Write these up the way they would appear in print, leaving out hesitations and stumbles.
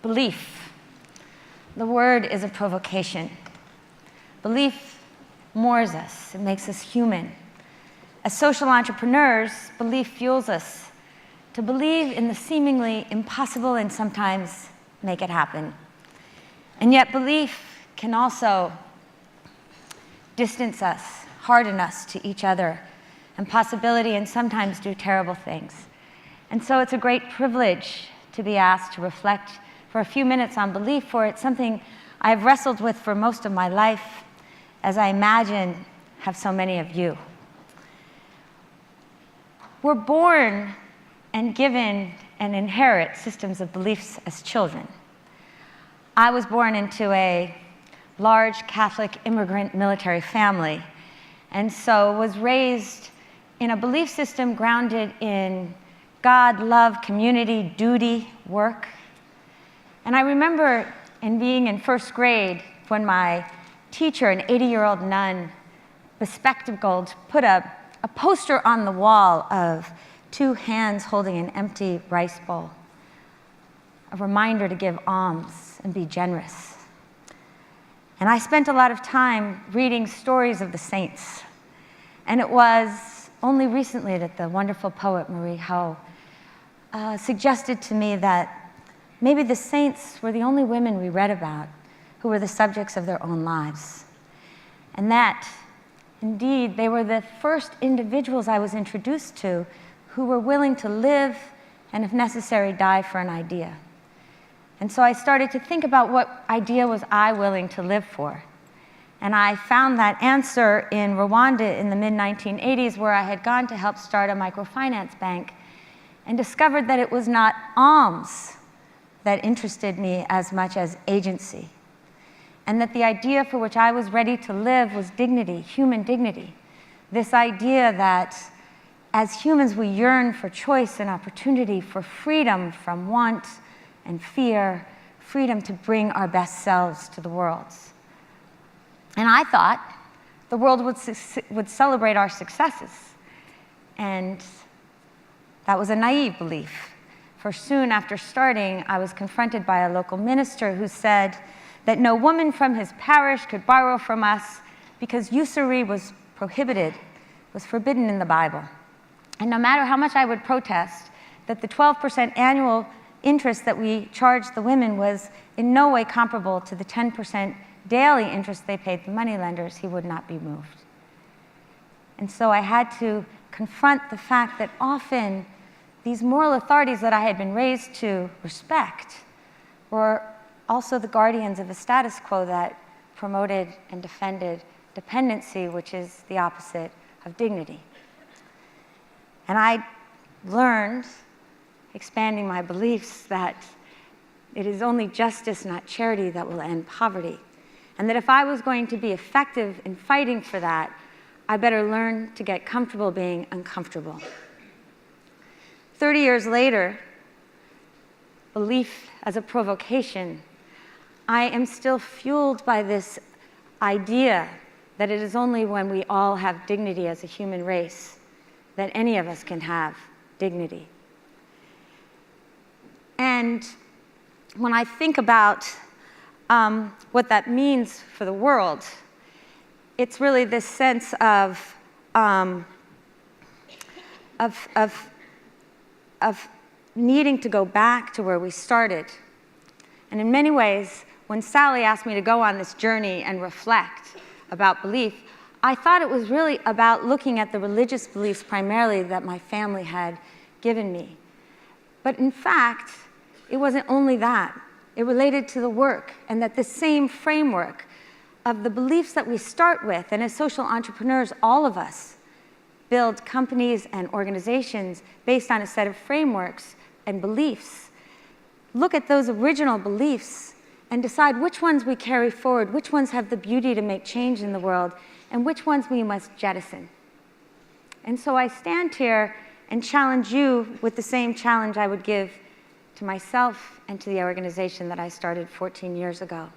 Belief. The word is a provocation. Belief moors us. It makes us human. As social entrepreneurs, belief fuels us to believe in the seemingly impossible and sometimes make it happen. And yet belief can also distance us, harden us to each other, and possibility, and sometimes do terrible things. And so it's a great privilege to be asked to reflect for a few minutes on belief, for it's something I've wrestled with for most of my life, as I imagine have so many of you. We're born and given and inherit systems of beliefs as children. I was born into a large Catholic immigrant military family, and so was raised in a belief system grounded in God, love, community, duty, work. And I remember being in first grade when my teacher, an 80-year-old nun, bespectacled, put a poster on the wall of two hands holding an empty rice bowl, a reminder to give alms and be generous. And I spent a lot of time reading stories of the saints. And it was only recently that the wonderful poet Mpho suggested to me that maybe the saints were the only women we read about who were the subjects of their own lives. And that, indeed, they were the first individuals I was introduced to who were willing to live and, if necessary, die for an idea. And so I started to think about what idea was I willing to live for. And I found that answer in Rwanda in the mid-1980s, where I had gone to help start a microfinance bank and discovered that it was not alms that interested me as much as agency, and that the idea for which I was ready to live was dignity, human dignity. This idea that as humans we yearn for choice and opportunity, for freedom from want and fear, freedom to bring our best selves to the world. And I thought the world would celebrate our successes. And that was a naive belief. For soon after starting, I was confronted by a local minister who said that no woman from his parish could borrow from us because usury was prohibited, was forbidden in the Bible. And no matter how much I would protest, that the 12% annual interest that we charged the women was in no way comparable to the 10% daily interest they paid the moneylenders, he would not be moved. And so I had to confront the fact that often these moral authorities that I had been raised to respect were also the guardians of a status quo that promoted and defended dependency, which is the opposite of dignity. And I learned, expanding my beliefs, that it is only justice, not charity, that will end poverty. And that if I was going to be effective in fighting for that, I better learn to get comfortable being uncomfortable. 30 years later, belief as a provocation, I am still fueled by this idea that it is only when we all have dignity as a human race that any of us can have dignity. And when I think about what that means for the world, it's really this sense of needing to go back to where we started. And in many ways, when Sally asked me to go on this journey and reflect about belief, I thought it was really about looking at the religious beliefs primarily that my family had given me. But in fact, it wasn't only that. It related to the work, and that the same framework of the beliefs that we start with, and as social entrepreneurs, all of us build companies and organizations based on a set of frameworks and beliefs. Look at those original beliefs and decide which ones we carry forward, which ones have the beauty to make change in the world, and which ones we must jettison. And so I stand here and challenge you with the same challenge I would give to myself and to the organization that I started 14 years ago.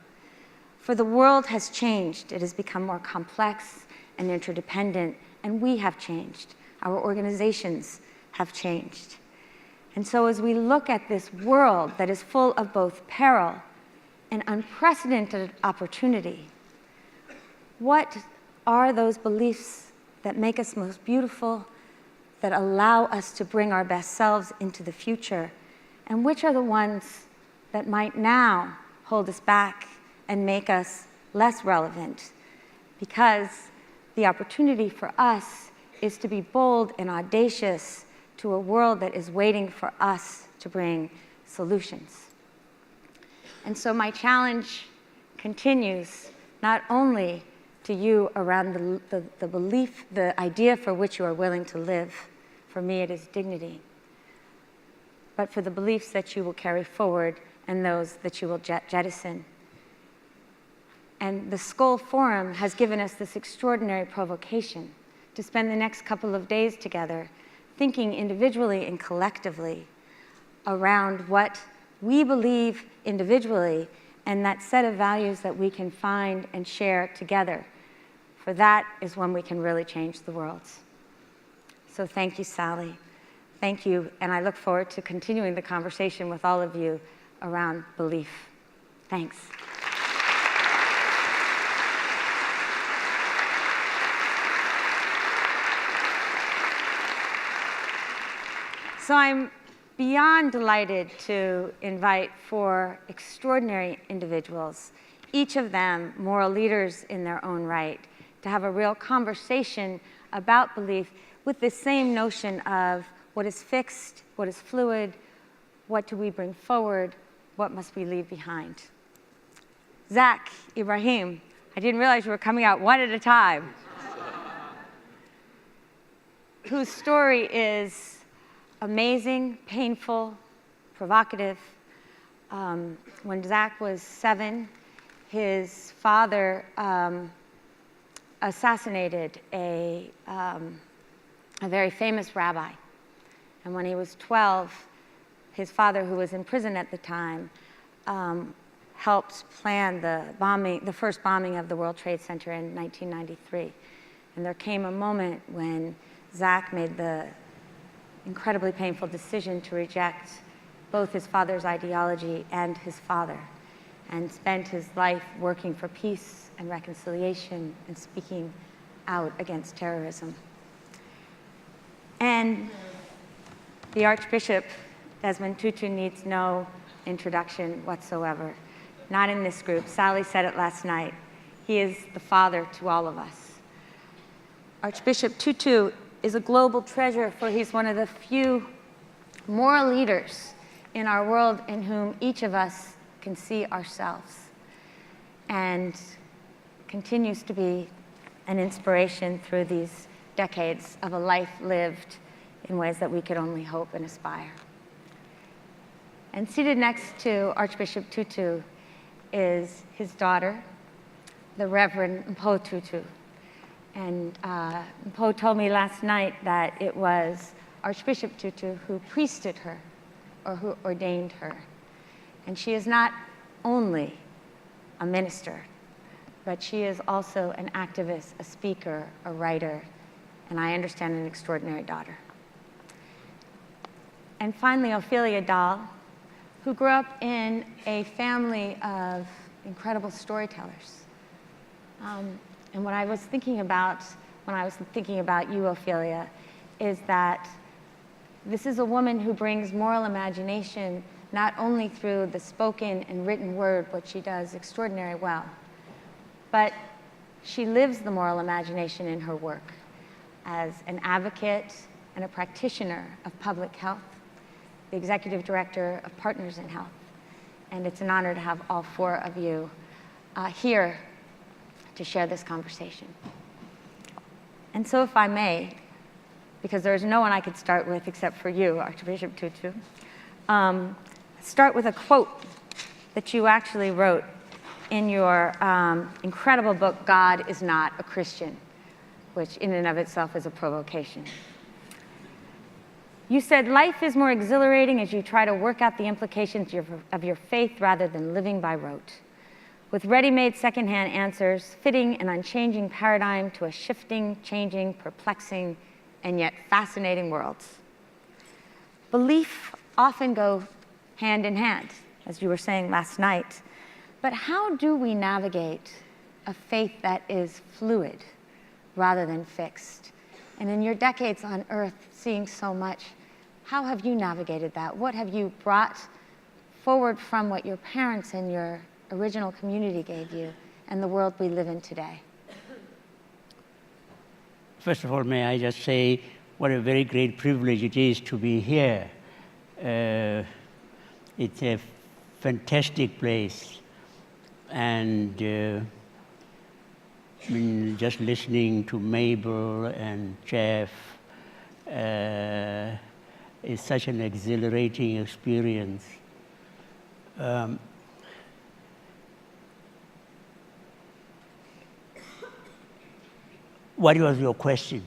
For the world has changed. It has become more complex and interdependent, and we have changed. Our organizations have changed. And so as we look at this world that is full of both peril and unprecedented opportunity, what are those beliefs that make us most beautiful, that allow us to bring our best selves into the future? And which are the ones that might now hold us back and make us less relevant? Because the opportunity for us is to be bold and audacious to a world that is waiting for us to bring solutions. And so my challenge continues not only to you around the belief, the idea for which you are willing to live. For me, it is dignity. But for the beliefs that you will carry forward and those that you will jettison. And the Skoll Forum has given us this extraordinary provocation to spend the next couple of days together thinking individually and collectively around what we believe individually and that set of values that we can find and share together. For that is when we can really change the world. So thank you, Sally. Thank you, and I look forward to continuing the conversation with all of you around belief. Thanks. So I'm beyond delighted to invite 4 extraordinary individuals, each of them moral leaders in their own right, to have a real conversation about belief with the same notion of what is fixed, what is fluid, what do we bring forward, what must we leave behind. Zak Ebrahim, I didn't realize you were coming out one at a time, whose story is amazing, painful, provocative. When Zak was 7, his father assassinated a very famous rabbi. And when he was 12, his father, who was in prison at the time, helped plan the first bombing of the World Trade Center in 1993. And there came a moment when Zak made the incredibly painful decision to reject both his father's ideology and his father, and spent his life working for peace and reconciliation and speaking out against terrorism. And the Archbishop, Desmond Tutu, needs no introduction whatsoever. Not in this group. Sally said it last night. He is the father to all of us. Archbishop Tutu is a global treasure, for he's one of the few moral leaders in our world in whom each of us can see ourselves, and continues to be an inspiration through these decades of a life lived in ways that we could only hope and aspire. And seated next to Archbishop Tutu is his daughter, the Reverend Mpho Tutu. And Mpho told me last night that it was Archbishop Tutu who priested her, or who ordained her. And she is not only a minister, but she is also an activist, a speaker, a writer, and I understand an extraordinary daughter. And finally, Ophelia Dahl, who grew up in a family of incredible storytellers. And what I was thinking about when I was thinking about you, Ophelia, is that this is a woman who brings moral imagination not only through the spoken and written word, which she does extraordinarily well, but she lives the moral imagination in her work as an advocate and a practitioner of public health, the executive director of Partners in Health. And it's an honor to have all 4 of you here to share this conversation. And so if I may, because there's no one I could start with except for you, Archbishop Tutu, start with a quote that you actually wrote in your incredible book, God is Not a Christian, which in and of itself is a provocation. You said, life is more exhilarating as you try to work out the implications of your faith rather than living by rote, with ready-made secondhand answers, fitting an unchanging paradigm to a shifting, changing, perplexing, and yet fascinating world. Belief often go hand in hand, as you were saying last night. But how do we navigate a faith that is fluid rather than fixed? And in your decades on earth, seeing so much, how have you navigated that? What have you brought forward from what your parents and your original community gave you and the world we live in today? First of all, may I just say what a very great privilege it is to be here. It's a fantastic place. And I mean, just listening to Mabel and Jeff is such an exhilarating experience. What was your question?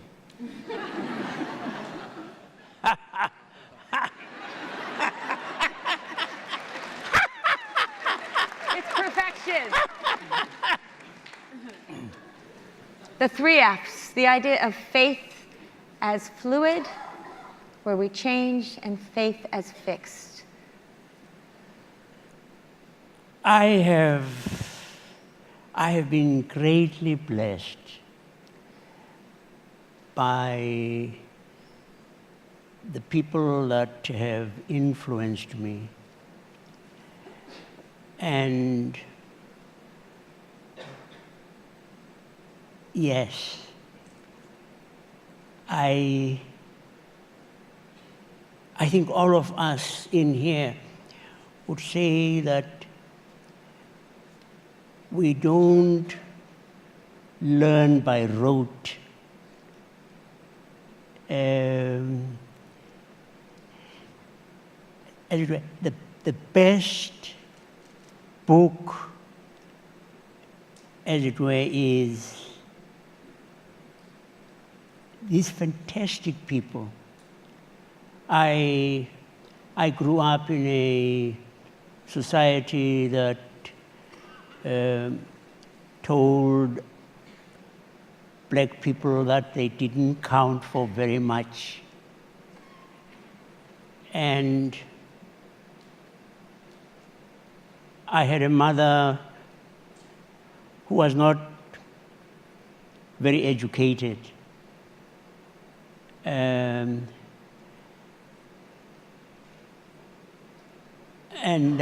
It's perfection. The 3 F's, the idea of faith as fluid, where we change, and faith as fixed. I have been greatly blessed by the people that have influenced me. And yes, I think all of us in here would say that we don't learn by rote. The best book, as it were, is these fantastic people. I grew up in a society that told black people that they didn't count for very much. And I had a mother who was not very educated. And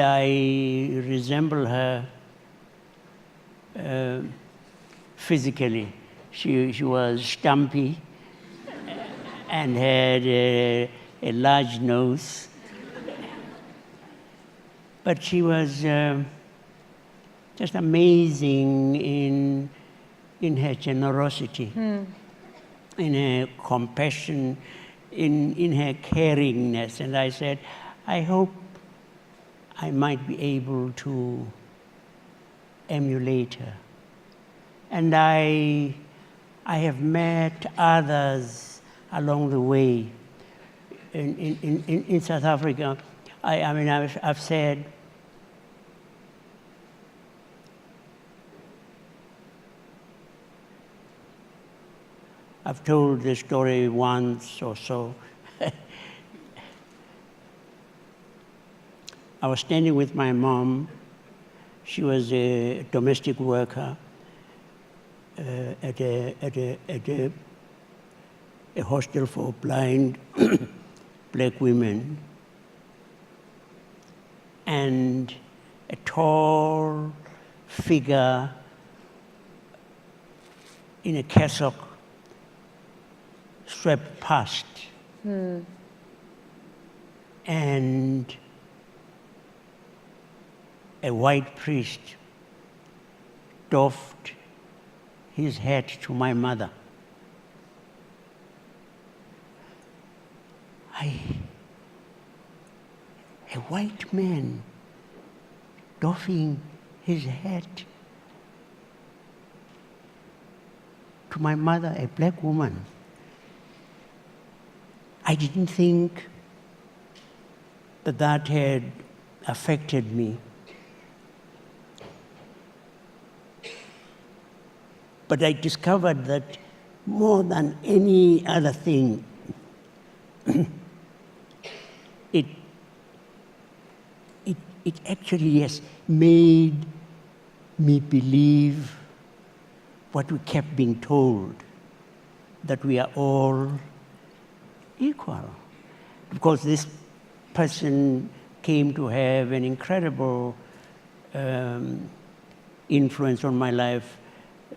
I resemble her physically. She was stumpy and had a large nose. But she was just amazing in her generosity, in her compassion, in her caringness. And I said, I hope I might be able to emulate her. And I have met others along the way. In South Africa, I mean, I've said, I've told this story once or so. I was standing with my mom. She was a domestic worker at a hostel for blind black women. And a tall figure in a cassock swept past. And a white priest doffed his hat to my mother. A white man doffing his hat to my mother, a black woman. I didn't think that had affected me. But I discovered that more than any other thing, it actually, yes, made me believe what we kept being told, that we are all equal. Because this person came to have an incredible influence on my life,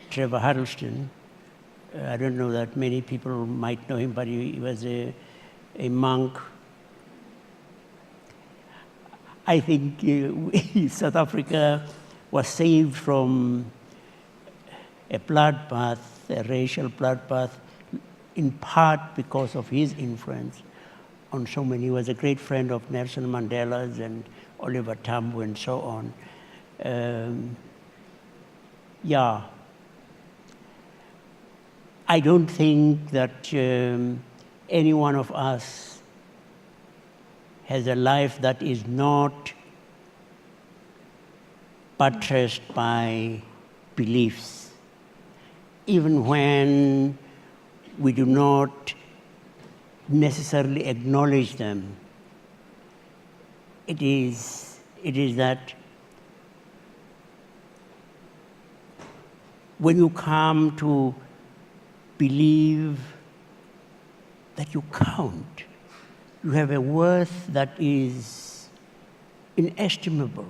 Trevor Huddleston. I don't know that many people might know him, but he was a monk. I think South Africa was saved from a bloodbath, a racial bloodbath, in part because of his influence on so many. He was a great friend of Nelson Mandela's and Oliver Tambo and so on. Yeah. I don't think that any one of us has a life that is not buttressed by beliefs, even when we do not necessarily acknowledge them. It is that when you come to believe that you count, you have a worth that is inestimable,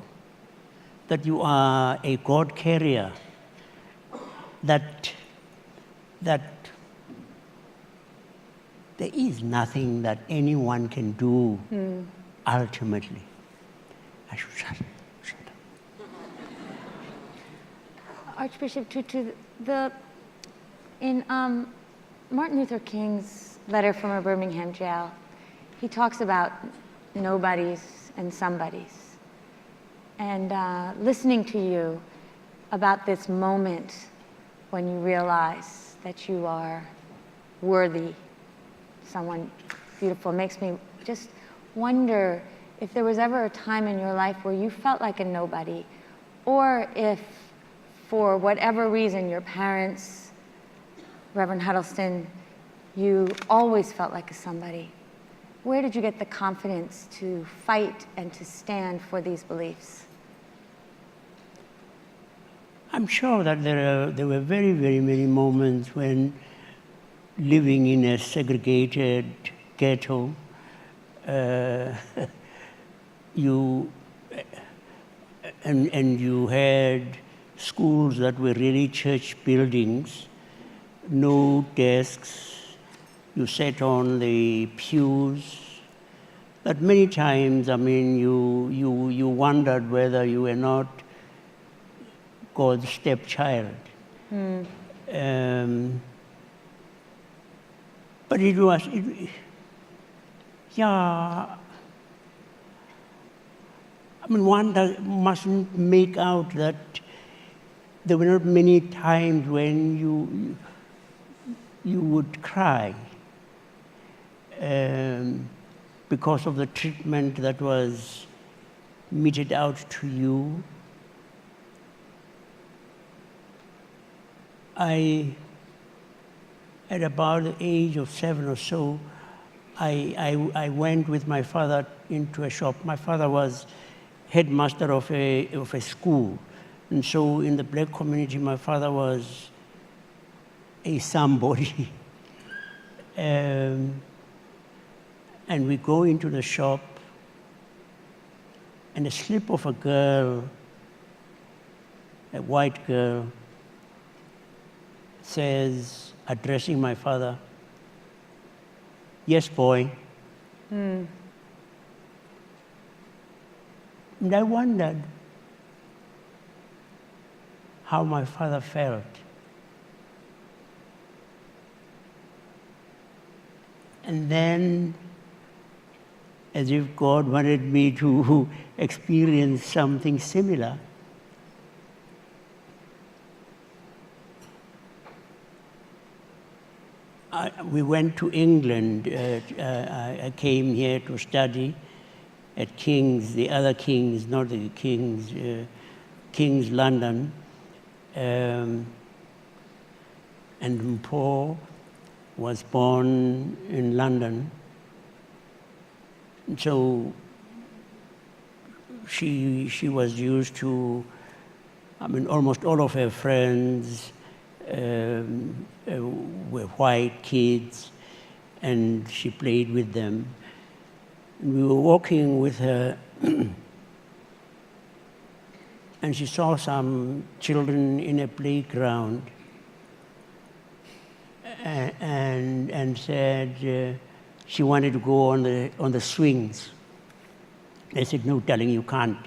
that you are a God carrier, that there is nothing that anyone can do ultimately. I should shut up. Archbishop Tutu, in Martin Luther King's letter from a Birmingham jail, he talks about nobodies and somebodies. And listening to you about this moment when you realize that you are worthy, someone beautiful, makes me just wonder if there was ever a time in your life where you felt like a nobody, or if for whatever reason, your parents, Reverend Huddleston, you always felt like a somebody. Where did you get the confidence to fight and to stand for these beliefs? I'm sure that there were very, very many moments when living in a segregated ghetto, you had schools that were really church buildings, no desks, you sat on the pews. That many times, I mean, you wondered whether you were not God's stepchild. But yeah, I mean, one mustn't make out that there were not many times when you would cry because of the treatment that was meted out to you. At about the age of 7 or so, I went with my father into a shop. My father was headmaster of a school. And so in the black community, my father was a somebody. And we go into the shop, and a slip of a girl, a white girl, says, addressing my father, "Yes, boy." And I wondered how my father felt. And then, as if God wanted me to experience something similar, we went to England. I came here to study at King's, the other King's, not the King's, King's London. And Mpho was born in London. So she was used to, I mean, almost all of her friends were white kids, and she played with them. And we were walking with her, and she saw some children in a playground, and said she wanted to go on the swings. They said, "No, darling, you can't.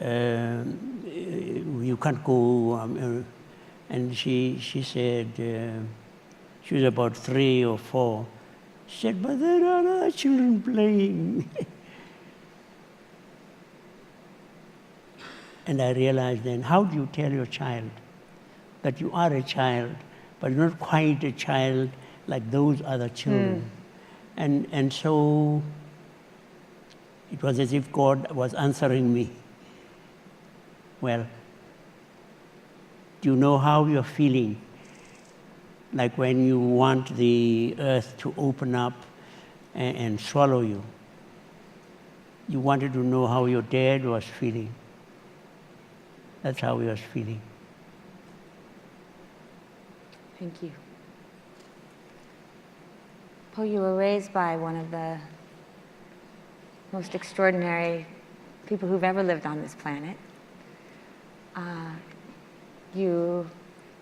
You can't go." And she said, she was about 3 or 4. She said, "But there are other children playing." And I realized then, how do you tell your child that you are a child, but you're not quite a child like those other children? And so it was as if God was answering me. Well, do you know how you're feeling? Like when you want the earth to open up and swallow you. You wanted to know how your dad was feeling. That's how he was feeling. Thank you. Mpho, you were raised by one of the most extraordinary people who've ever lived on this planet. You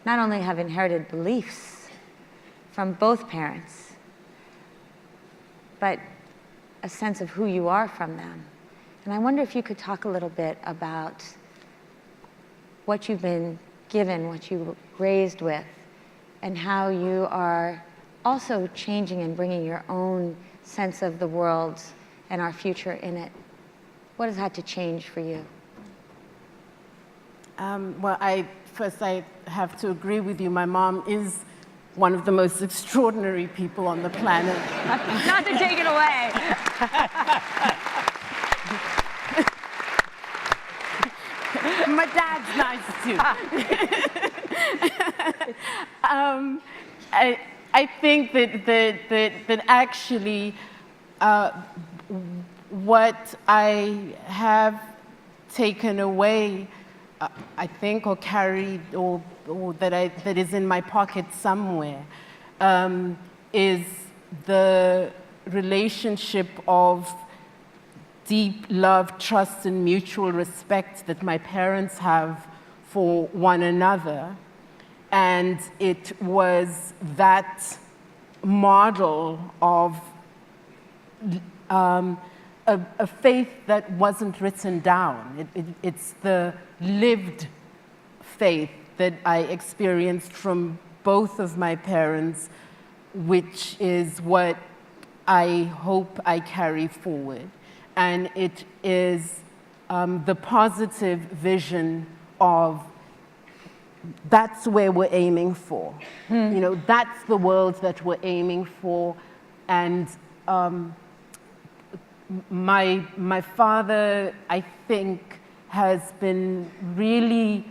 not only have inherited beliefs from both parents, but a sense of who you are from them. And I wonder if you could talk a little bit about what you've been given, what you were raised with, and how you are also changing and bringing your own sense of the world and our future in it. What has had to change for you? Well, I have to agree with you. My mom is one of the most extraordinary people on the planet. Not to take it away. My dad's nice too. I think that actually what I have taken away, I think, or carried, or that is in my pocket somewhere, is the relationship of deep love, trust, and mutual respect that my parents have for one another. And it was that model of a faith that wasn't written down. It's the lived faith that I experienced from both of my parents, which is what I hope I carry forward. And it is the positive vision of that's where we're aiming for. You know, that's the world that we're aiming for. And my father, I think, has been really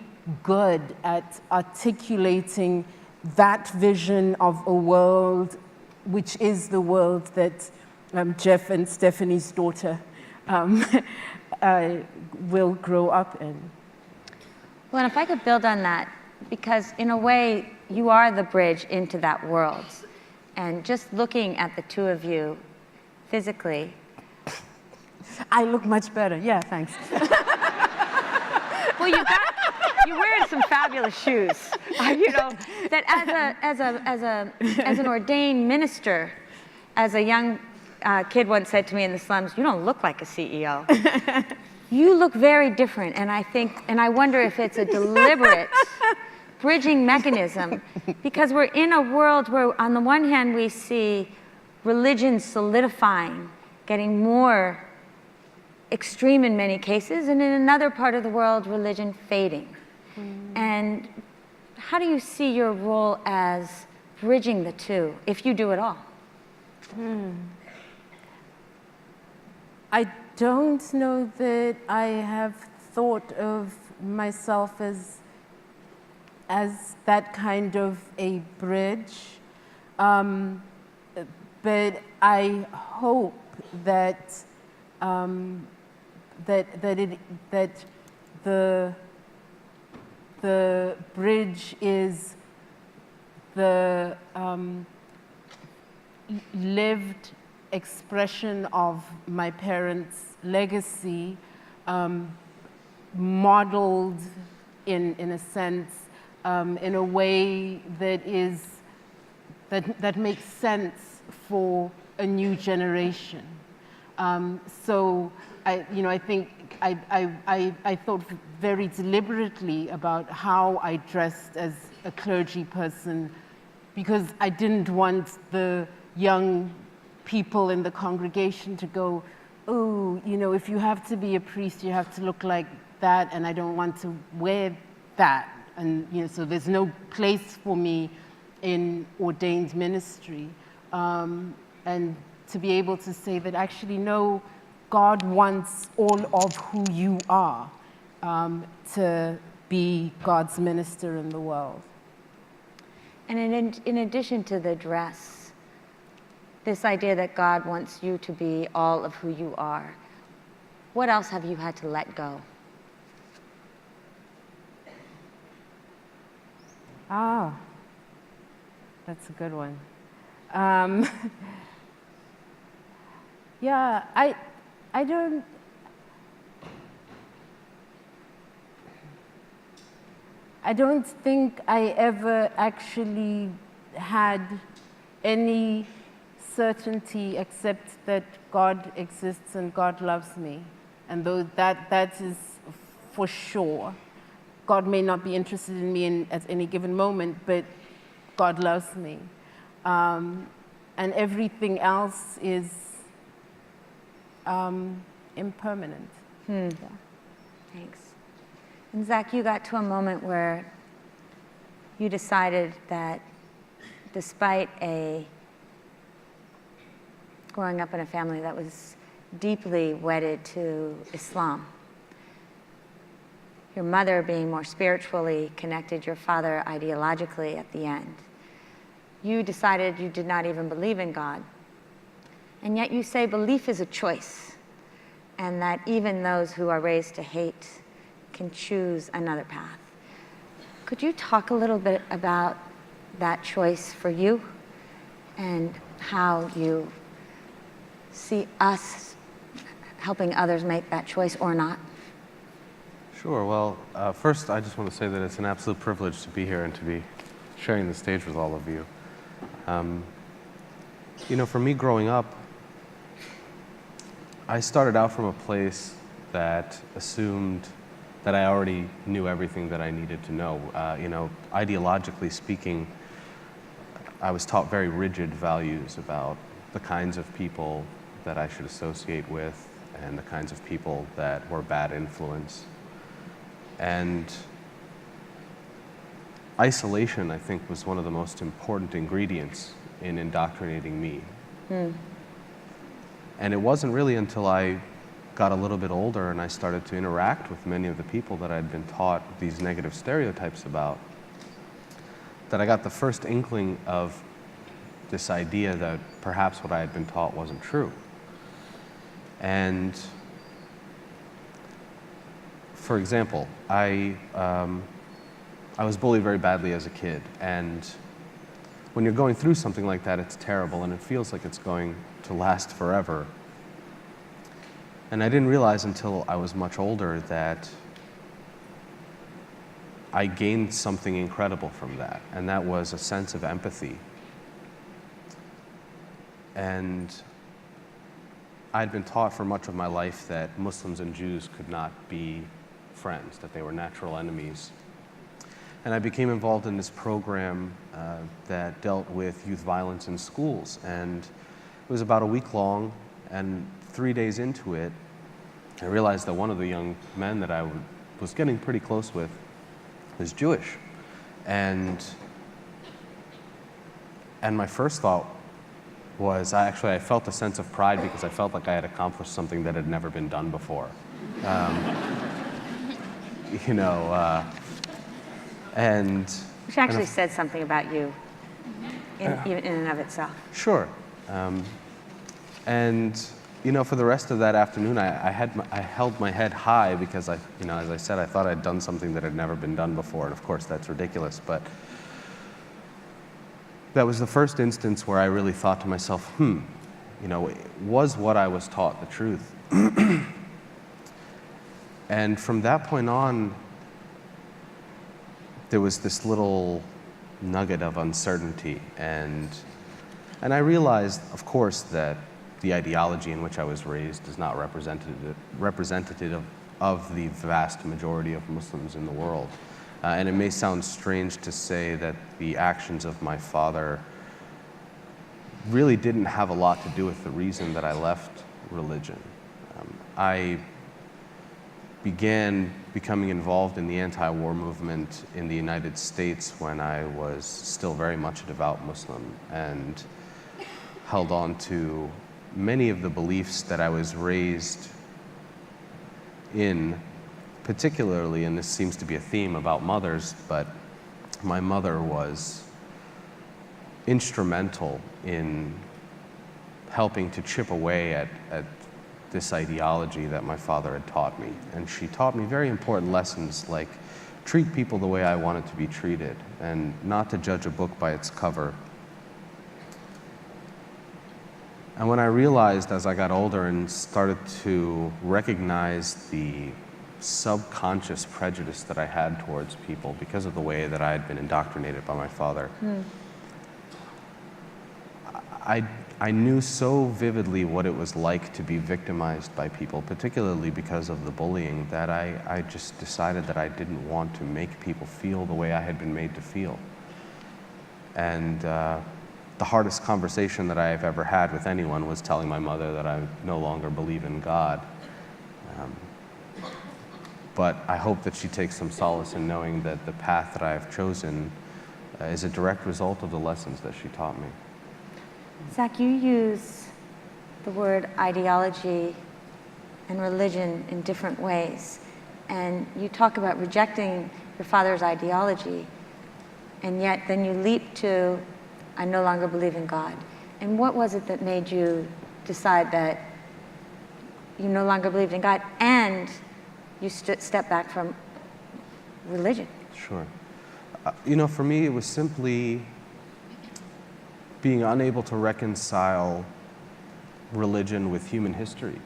good at articulating that vision of a world which is the world that Jeff and Stephanie's daughter will grow up in. Well, and if I could build on that, because in a way, you are the bridge into that world. And just looking at the two of you physically. I look much better. Yeah, thanks. Well, you're wearing some fabulous shoes. You know, that as an ordained minister, as a young kid once said to me in the slums, "You don't look like a CEO." You look very different, and I wonder if it's a deliberate bridging mechanism, because we're in a world where, on the one hand, we see religion solidifying, getting more extreme in many cases, and in another part of the world, religion fading. And how do you see your role as bridging the two, if you do at all? I don't know that I have thought of myself as that kind of a bridge, but I hope that that the bridge is the lived expression of my parents' legacy, modeled in a sense, in a way that makes sense for a new generation. So I think I thought very deliberately about how I dressed as a clergy person, because I didn't want the young people in the congregation to go, oh, if you have to be a priest, you have to look like that, and I don't want to wear that. And so there's no place for me in ordained ministry. And to be able to say that actually, no, God wants all of who you are to be God's minister in the world. And in addition to the dress, this idea that God wants you to be all of who you are, what else have you had to let go? That's a good one. Yeah, I don't think I ever actually had any certainty except that God exists and God loves me. And though that is for sure. God may not be interested in me at any given moment, but God loves me. And everything else is impermanent. Yeah. Thanks. And Zak, you got to a moment where you decided that despite growing up in a family that was deeply wedded to Islam, your mother being more spiritually connected, your father ideologically at the end, you decided you did not even believe in God. And yet you say belief is a choice, and that even those who are raised to hate can choose another path. Could you talk a little bit about that choice for you and how you see us helping others make that choice or not? Sure. Well, first, I just want to say that it's an absolute privilege to be here and to be sharing the stage with all of you. For me growing up, I started out from a place that assumed that I already knew everything that I needed to know. Ideologically speaking, I was taught very rigid values about the kinds of people that I should associate with and the kinds of people that were bad influence. And isolation, I think, was one of the most important ingredients in indoctrinating me. And it wasn't really until I got a little bit older and I started to interact with many of the people that I'd been taught these negative stereotypes about that I got the first inkling of this idea that perhaps what I had been taught wasn't true. And for example, I was bullied very badly as a kid, and when you're going through something like that, it's terrible and it feels like it's going to last forever. And I didn't realize until I was much older that I gained something incredible from that, and that was a sense of empathy. And I'd been taught for much of my life that Muslims and Jews could not be friends, that they were natural enemies. And I became involved in this program that dealt with youth violence in schools. And it was about a week long, and 3 days into it, I realized that one of the young men that I was getting pretty close with was Jewish. And my first thought was, I felt a sense of pride because I felt like I had accomplished something that had never been done before. Which actually said something about you, even in and of itself. Sure. And for the rest of that afternoon, I held my head high because as I said, I thought I'd done something that had never been done before, and of course that's ridiculous, but that was the first instance where I really thought to myself, was what I was taught the truth? And from that point on, there was this little nugget of uncertainty, and I realized, of course, that the ideology in which I was raised is not representative of the vast majority of Muslims in the world. And it may sound strange to say that the actions of my father really didn't have a lot to do with the reason that I left religion. I began becoming involved in the anti-war movement in the United States when I was still very much a devout Muslim, and held on to many of the beliefs that I was raised in, particularly, and this seems to be a theme about mothers, but my mother was instrumental in helping to chip away at this ideology that my father had taught me. And she taught me very important lessons, like treat people the way I wanted to be treated, and not to judge a book by its cover. And when I realized as I got older and started to recognize the subconscious prejudice that I had towards people because of the way that I had been indoctrinated by my father, I knew so vividly what it was like to be victimized by people, particularly because of the bullying, that I just decided that I didn't want to make people feel the way I had been made to feel. And the hardest conversation that I've ever had with anyone was telling my mother that I no longer believe in God. But I hope that she takes some solace in knowing that the path that I have chosen is a direct result of the lessons that she taught me. Zak, you use the word ideology and religion in different ways. And you talk about rejecting your father's ideology, and yet then you leap to, I no longer believe in God. And what was it that made you decide that you no longer believed in God and you step back from religion? Sure. For me, it was simply being unable to reconcile religion with human history.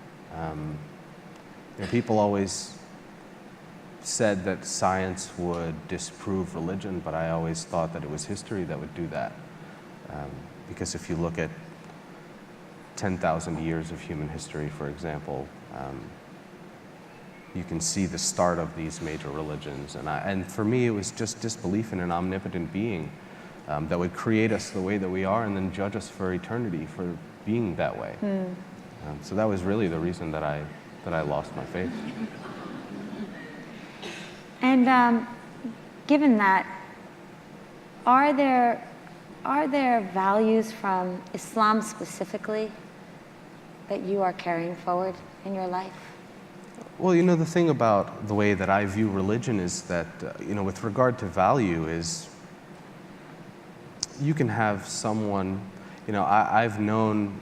People always said that science would disprove religion, but I always thought that it was history that would do that. Because if you look at 10,000 years of human history, for example, you can see the start of these major religions. And for me, it was just disbelief in an omnipotent being that would create us the way that we are and then judge us for eternity for being that way. So that was really the reason that I lost my faith. And given that, are there values from Islam specifically that you are carrying forward in your life? Well, the thing about the way that I view religion is that, with regard to value is, you can have someone, I've known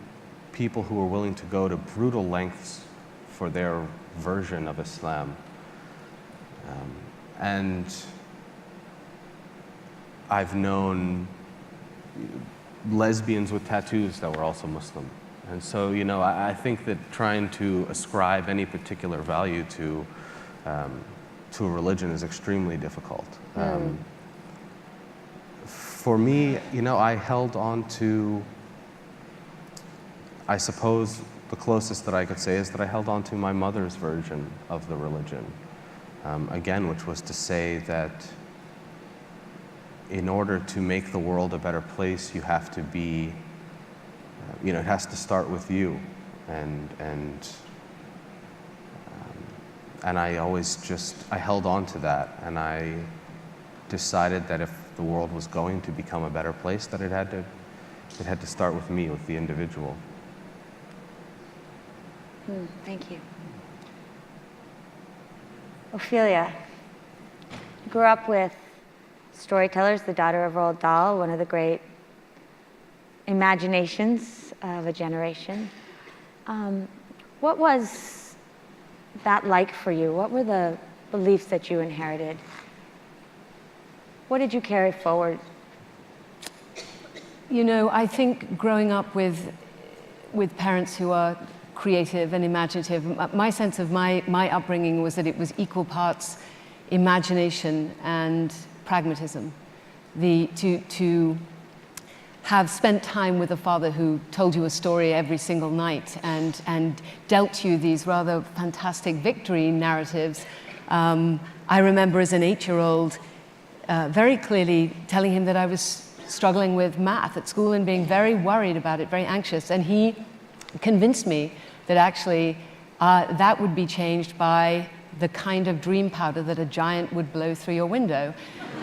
people who are willing to go to brutal lengths for their version of Islam. And I've known lesbians with tattoos that were also Muslim. And so, I think that trying to ascribe any particular value to a religion is extremely difficult. For me, I held on to, I suppose the closest that I could say is that I held on to my mother's version of the religion. Again, which was to say that in order to make the world a better place, you have to be, it has to start with you. And I always I held on to that, and I decided that if the world was going to become a better place, that it had to start with me, with the individual. Thank you. Ophelia, you grew up with storytellers, the daughter of Roald Dahl, one of the great imaginations of a generation. What was that like for you? What were the beliefs that you inherited? What did you carry forward? You know, I think growing up with parents who are creative and imaginative, my sense of my upbringing was that it was equal parts imagination and pragmatism. To have spent time with a father who told you a story every single night and dealt you these rather fantastic victory narratives. I remember as an 8-year-old very clearly telling him that I was struggling with math at school and being very worried about it, very anxious. And he convinced me that actually that would be changed by the kind of dream powder that a giant would blow through your window.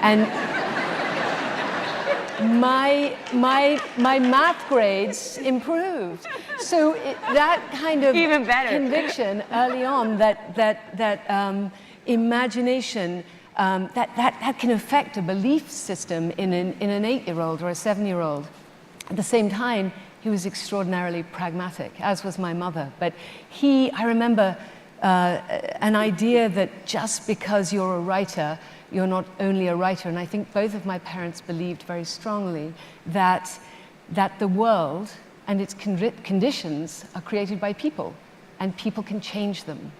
And my math grades improved. So that kind of Even better. conviction early on that imagination, that can affect a belief system in an 8-year-old or a 7-year-old. At the same time, he was extraordinarily pragmatic, as was my mother. But I remember an idea that just because you're a writer, you're not only a writer. And I think both of my parents believed very strongly that the world and its conditions are created by people, and people can change them.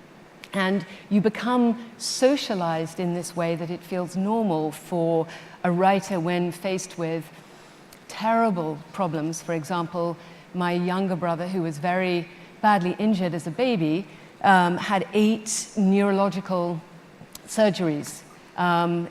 And you become socialized in this way that it feels normal for a writer when faced with terrible problems. For example, my younger brother, who was very badly injured as a baby, had 8 neurological surgeries,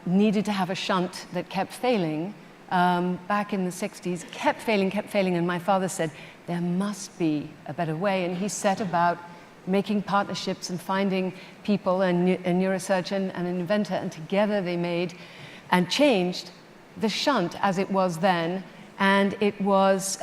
needed to have a shunt that kept failing back in the 60s, kept failing, and my father said, there must be a better way, and he set about making partnerships and finding people, a neurosurgeon and an inventor, and together they made and changed the shunt as it was then, and it was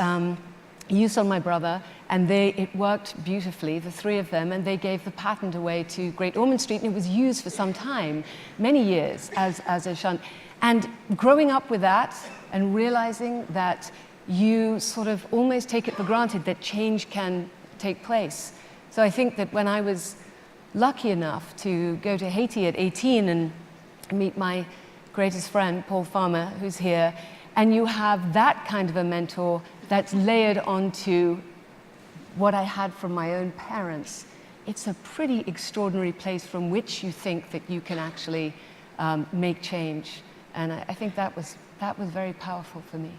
used on my brother, and it worked beautifully, the 3 of them, and they gave the patent away to Great Ormond Street, and it was used for some time, many years, as a shunt. And growing up with that and realizing that you sort of almost take it for granted that change can take place. So I think that when I was lucky enough to go to Haiti at 18 and meet my greatest friend, Paul Farmer, who's here, and you have that kind of a mentor that's layered onto what I had from my own parents, it's a pretty extraordinary place from which you think that you can actually make change. And I think that was very powerful for me.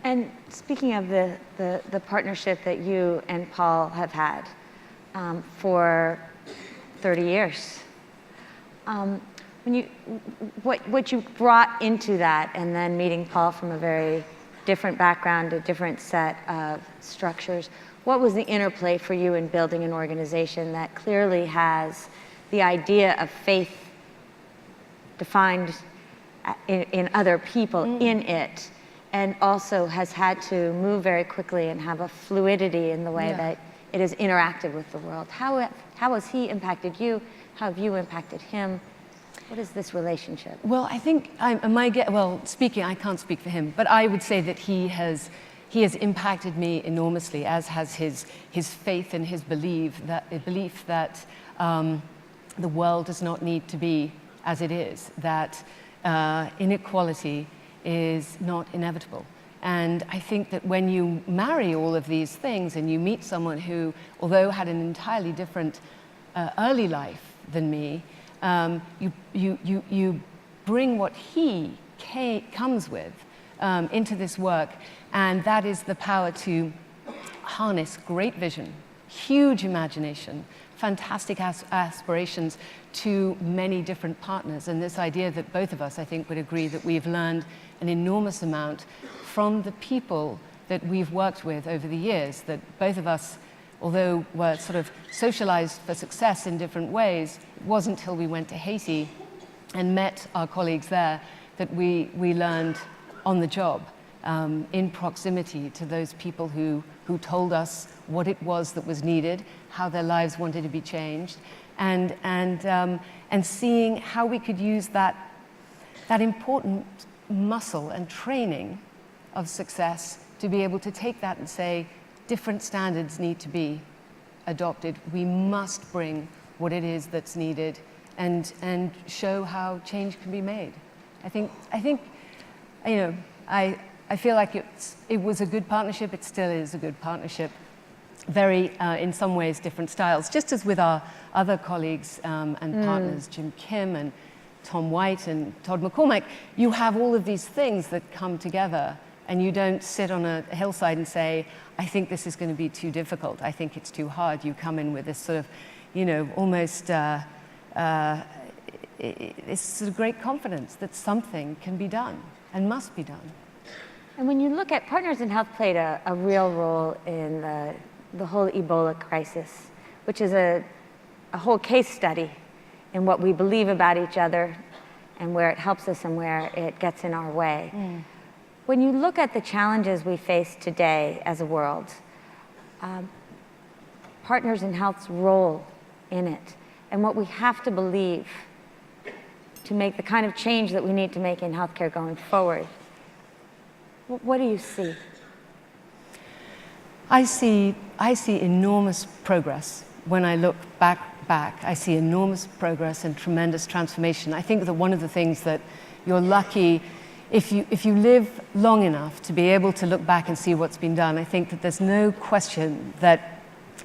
And speaking of the partnership that you and Paul have had for 30 years, what you brought into that, and then meeting Paul from a very different background, a different set of structures, what was the interplay for you in building an organization that clearly has the idea of faith defined in other people in it, and also has had to move very quickly and have a fluidity in the way that it has interacted with the world? How has he impacted you? How have you impacted him? What is this relationship? Well, I think I can't speak for him, but I would say that he has impacted me enormously, as has his faith and his belief that the world does not need to be as it is, that inequality is not inevitable. And I think that when you marry all of these things and you meet someone who, although had an entirely different early life than me, you bring what he comes with into this work, and that is the power to harness great vision, huge imagination, fantastic aspirations to many different partners. And this idea that both of us, I think, would agree that we've learned an enormous amount from the people that we've worked with over the years, that both of us, although were sort of socialized for success in different ways, it wasn't until we went to Haiti and met our colleagues there that we learned on the job, in proximity to those people who told us what it was that was needed, how their lives wanted to be changed, and seeing how we could use that important muscle and training of success to be able to take that and say, different standards need to be adopted. We must bring what it is that's needed and show how change can be made. I think, you know, I feel like it was a good partnership. It still is a good partnership. Very, in some ways, different styles. Just as with our other colleagues and partners, Jim Kim and Tom White and Todd McCormack, you have all of these things that come together, and you don't sit on a hillside and say, I think this is going to be too difficult. I think it's too hard. You come in with this sort of, you know, almost this sort of great confidence that something can be done and must be done. And when you look at Partners in Health played a real role in the whole Ebola crisis, which is a whole case study in what we believe about each other and where it helps us and where it gets in our way. When you look at the challenges we face today as a world, Partners in Health's role in it and what we have to believe to make the kind of change that we need to make in healthcare going forward, what do you see? I see enormous progress. When I look back, I see enormous progress and tremendous transformation. I think that one of the things that you're lucky, if you live long enough to be able to look back and see what's been done, I think that there's no question that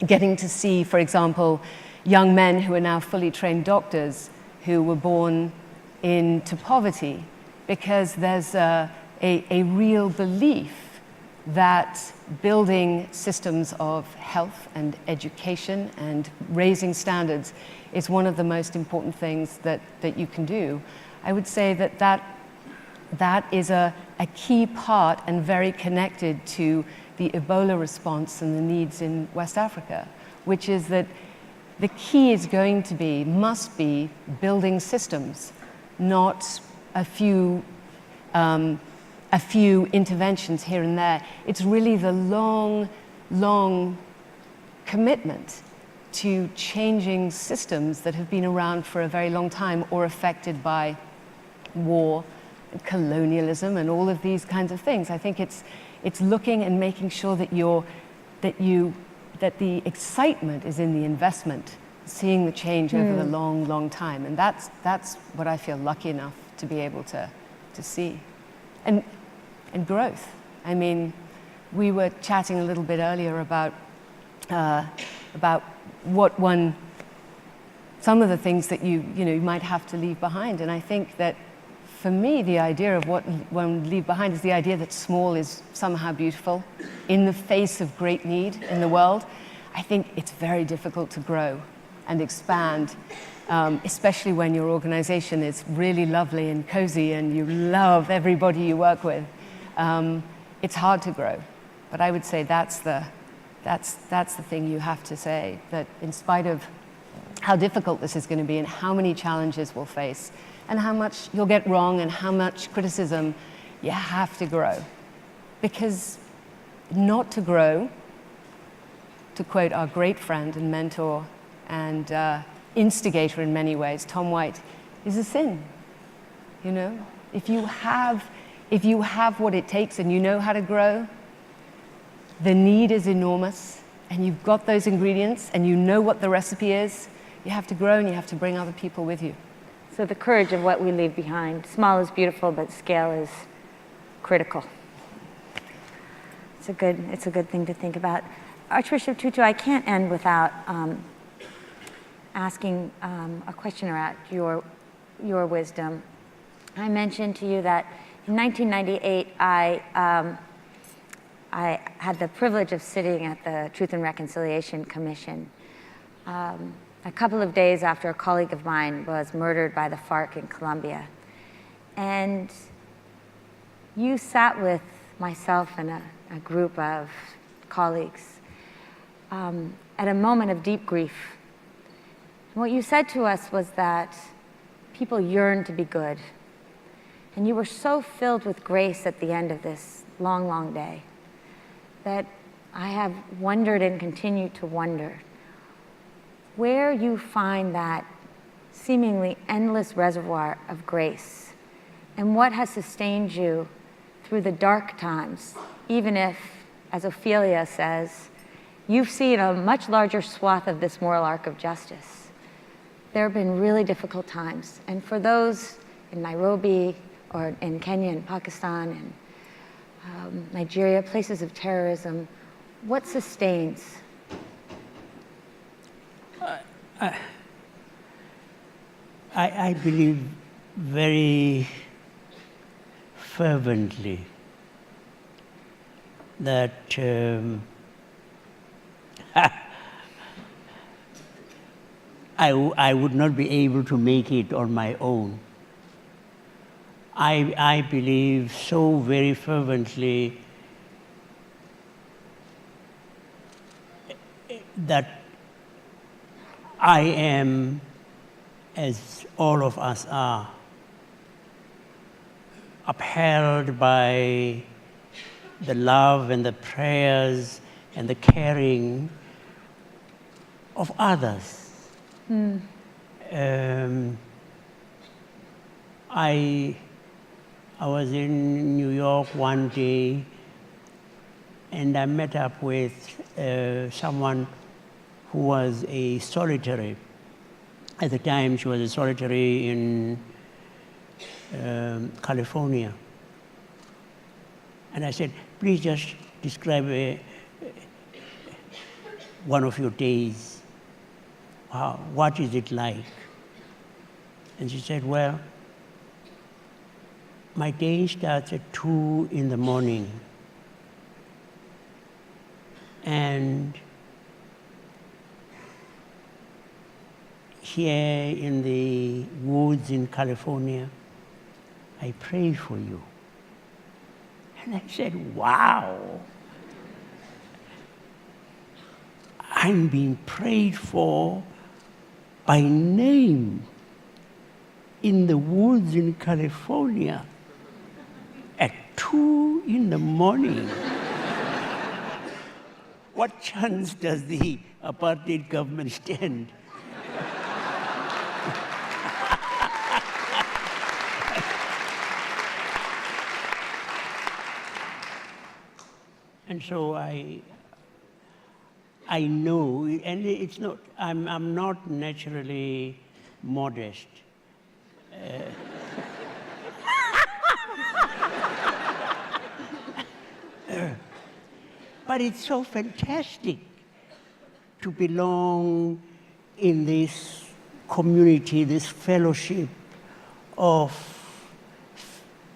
getting to see, for example, young men who are now fully trained doctors who were born into poverty, because there's a real belief that building systems of health and education and raising standards is one of the most important things that you can do. I would say that is a key part and very connected to the Ebola response and the needs in West Africa, which is that the key is going to be, must be, building systems, not a few interventions here and there. It's really the long, long commitment to changing systems that have been around for a very long time or affected by war, and colonialism, and all of these kinds of things. I think it's looking and making sure that the excitement is in the investment, seeing the change over the long, long time, and that's what I feel lucky enough to be able to see. And growth. I mean, we were chatting a little bit earlier about some of the things that you might have to leave behind. And I think that for me, the idea of what one leave behind is the idea that small is somehow beautiful in the face of great need in the world. I think it's very difficult to grow and expand, especially when your organization is really lovely and cozy and you love everybody you work with. It's hard to grow, but I would say that's the thing you have to say, that in spite of how difficult this is going to be and how many challenges we'll face and how much you'll get wrong and how much criticism, you have to grow. Because not to grow, to quote our great friend and mentor and instigator in many ways, Tom White, is a sin. You know, if you have what it takes and you know how to grow, the need is enormous, and you've got those ingredients and you know what the recipe is, you have to grow and you have to bring other people with you. So the courage of what we leave behind. Small is beautiful, but scale is critical. It's a good thing to think about. Archbishop Tutu, I can't end without asking a question about your wisdom. I mentioned to you that in 1998, I had the privilege of sitting at the Truth and Reconciliation Commission a couple of days after a colleague of mine was murdered by the FARC in Colombia. And you sat with myself and a group of colleagues at a moment of deep grief. And what you said to us was that people yearn to be good. And you were so filled with grace at the end of this long, long day that I have wondered and continue to wonder where you find that seemingly endless reservoir of grace and what has sustained you through the dark times, even if, as Ophelia says, you've seen a much larger swath of this moral arc of justice. There have been really difficult times. And for those in Nairobi or in Kenya and Pakistan and Nigeria, places of terrorism, what sustains? I believe very fervently that I would not be able to make it on my own. I believe so very fervently that I am, as all of us are, upheld by the love and the prayers and the caring of others. I was in New York one day, and I met up with someone who was a solitary. At the time, she was a solitary in California. And I said, please just describe one of your days. What is it like? And she said, well, my day starts at 2 in the morning. And here in the woods in California, I pray for you. And I said, wow, I'm being prayed for by name in the woods in California at 2 in the morning. What chance does the apartheid government stand? And so I know, and it's not, I'm not naturally modest. But it's so fantastic to belong in this community, this fellowship of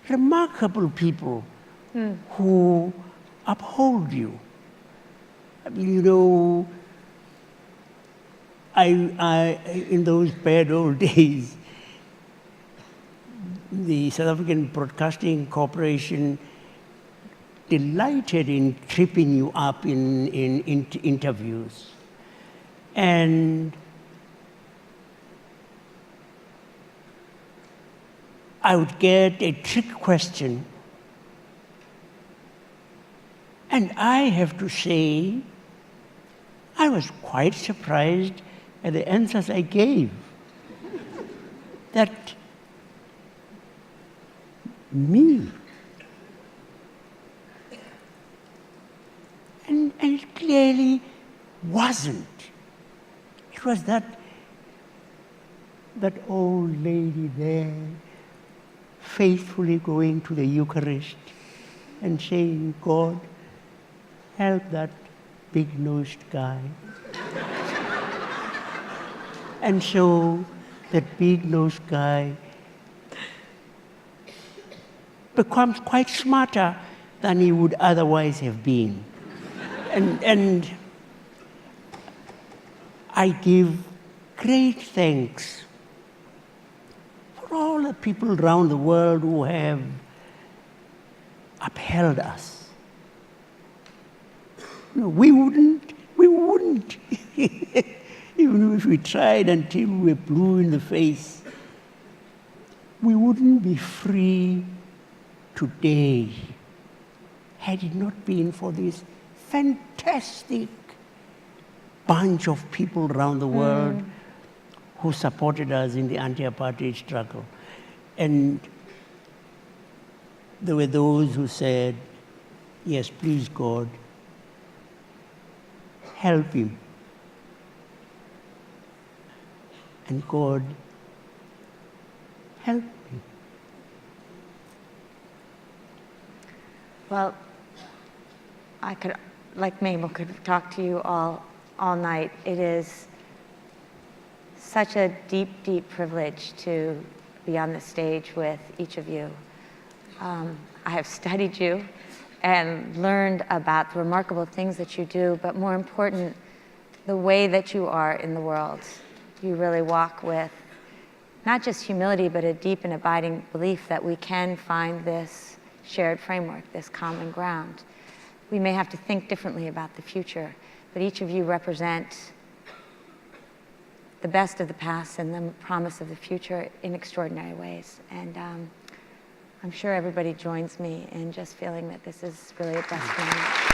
remarkable people who uphold you. I mean, you know, I in those bad old days, the South African Broadcasting Corporation delighted in tripping you up in interviews. And I would get a trick question. And I have to say, I was quite surprised at the answers I gave. That me. And it clearly wasn't. It was that old lady there, faithfully going to the Eucharist and saying, God, help that big-nosed guy. And so that big-nosed guy becomes quite smarter than he would otherwise have been. And I give great thanks for all the people around the world who have upheld us. No, we wouldn't, even if we tried until we were blue in the face, we wouldn't be free today had it not been for this fantastic bunch of people around the world who supported us in the anti-apartheid struggle. And there were those who said, yes, please God, help him. And God helped me. Well, I could, like Mabel, could talk to you all night. It is such a deep, deep privilege to be on the stage with each of you. I have studied you and learned about the remarkable things that you do, but more important, the way that you are in the world. You really walk with not just humility, but a deep and abiding belief that we can find this shared framework, this common ground. We may have to think differently about the future, but each of you represent the best of the past and the promise of the future in extraordinary ways. And I'm sure everybody joins me in just feeling that this is really a blessed moment.